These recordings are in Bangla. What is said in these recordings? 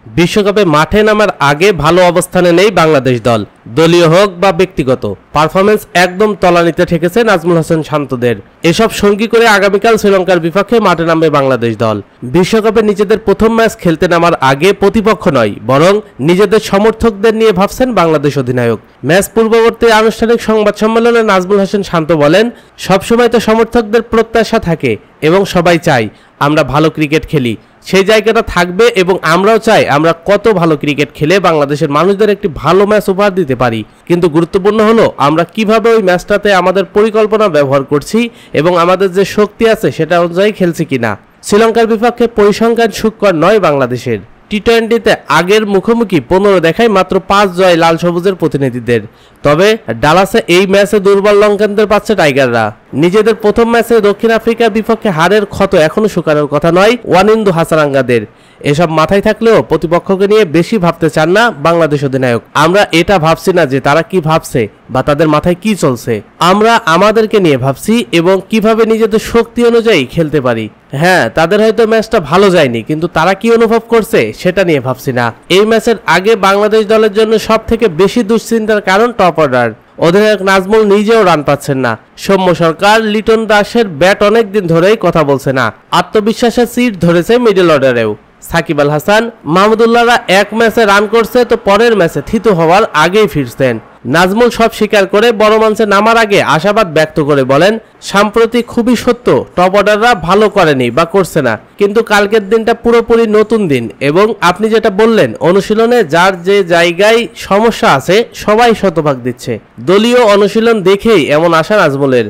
বিশ্বকাপে মাঠে নামার আগে ভালো অবস্থানে নেই বাংলাদেশ দল। দলীয় হোক বা ব্যক্তিগত পারফরম্যান্স একদম তলানিতে ঠেকেছে নাজমুল হাসান শান্তদের। এসব সঙ্গী করে আগামীকাল শ্রীলঙ্কার বিপক্ষে মাঠে নামবে বাংলাদেশ দল। বিশ্বকাপে নিজেদের প্রথম ম্যাচ খেলতে নামার আগে প্রতিপক্ষ নয়, বরং নিজেদের সমর্থকদের নিয়ে ভাবছেন বাংলাদেশ অধিনায়ক। ম্যাচ পূর্ববর্তী আনুষ্ঠানিক সংবাদ সম্মেলনে নাজমুল হাসান শান্ত বলেন, সবসময় তো সমর্থকদের প্রত্যাশা থাকে এবং সবাই চাই আমরা ভালো ক্রিকেট খেলি, সেই জায়গাটা থাকবে এবং আমরাও চাই আমরা কত ভালো ক্রিকেট খেলে বাংলাদেশের মানুষদের একটি ভালো ম্যাচ উপহার দিতে পারি। কিন্তু গুরুত্বপূর্ণ হলো আমরা কিভাবে ওই ম্যাচটাতে আমাদের পরিকল্পনা ব্যবহার করছি এবং আমাদের যে শক্তি আছে সেটা অনুযায়ী খেলছি কিনা। শ্রীলঙ্কার বিপক্ষে পরিসংখ্যান সুখকর নয় বাংলাদেশের। টি-20তে আগের মুখোমুখি 15 দেখায় মাত্র 5 জয় লাল সবুজের প্রতিনিধিদের। তবে ডালাসে এই ম্যাচে দুর্বল লঙ্কানদের পাচ্ছে টাইগাররা। নিজেদের প্রথম ম্যাচে দক্ষিণ আফ্রিকার বিপক্ষে হারের ক্ষত এখনো শুকানোর কথা নয় ওয়ানিন্দু হাসারাঙ্গাদের। এসব মাথায় থাকলেও প্রতিপক্ষকে নিয়ে বেশি ভাবতে চান না বাংলাদেশ অধিনায়ক। আমরা এটা ভাবছি না যে তারা কি ভাবছে বা তাদের মাথায় কি চলছে, আমরা আমাদেরকে নিয়ে ভাবছি এবং কিভাবে নিজেদের শক্তি অনুযায়ী খেলতে পারি। হ্যাঁ, তাদের হয়তো ম্যাচটা ভালো যায়নি, কিন্তু তারা কি অনুভব করছে সেটা নিয়ে ভাবছি না। এই ম্যাচের আগে বাংলাদেশ দলের জন্য সব থেকে বেশি দুশ্চিন্তার কারণ টপ অর্ডার। অধিনায়ক নাজমুল নিজেও রান পাচ্ছেন না। সৌম্য সরকার, লিটন দাসের ব্যাট অনেকদিন ধরেই কথা বলছে না। আত্মবিশ্বাসের সিট ধরেছে মিডল অর্ডারেও। সাকিব আল হাসান, মাহমুদুল্লাহরা এক ম্যাচে রান করছে তো পরের ম্যাচে থিতু হওয়ার আগেই ফিরছেন। নাজমুল সব স্বীকার করে বড় মঞ্চে নামার আগে আশাবাদ ব্যক্ত করে বলেন, সাম্প্রতিক খুবই সত্য টপ অর্ডাররা ভালো করেনি বা করছে না, কিন্তু কালকের দিনটা পুরোপুরি নতুন দিন। এবং আপনি যেটা বললেন, অনুশীলনে যার যে জায়গায় সমস্যা আছে সবাই শতভাগ দিচ্ছে। দলীয় অনুশীলন দেখেই এমন আশা নাজমুলের।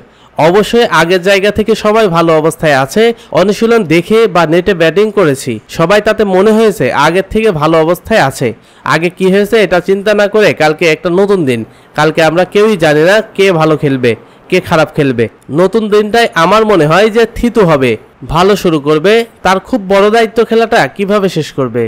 অবশ্যই আগের জায়গা থেকে সবাই ভালো অবস্থায় আছে। অনুশীলন দেখে বা নেটে ব্যাটিং করেছি, সবাই তাতে মনে হয়েছে আগের থেকে ভালো অবস্থায় আছে। আগে কি হয়েছে এটা চিন্তা না করে কালকে একটা নতুন দিন। কালকে আমরা কেউই জানি না কে ভালো খেলবে কে খারাপ খেলবে। নতুন দিনটাই আমার মনে হয় যে থিতু হবে, ভালো শুরু করবে, তার খুব বড় দায়িত্ব খেলাটা কিভাবে শেষ করবে।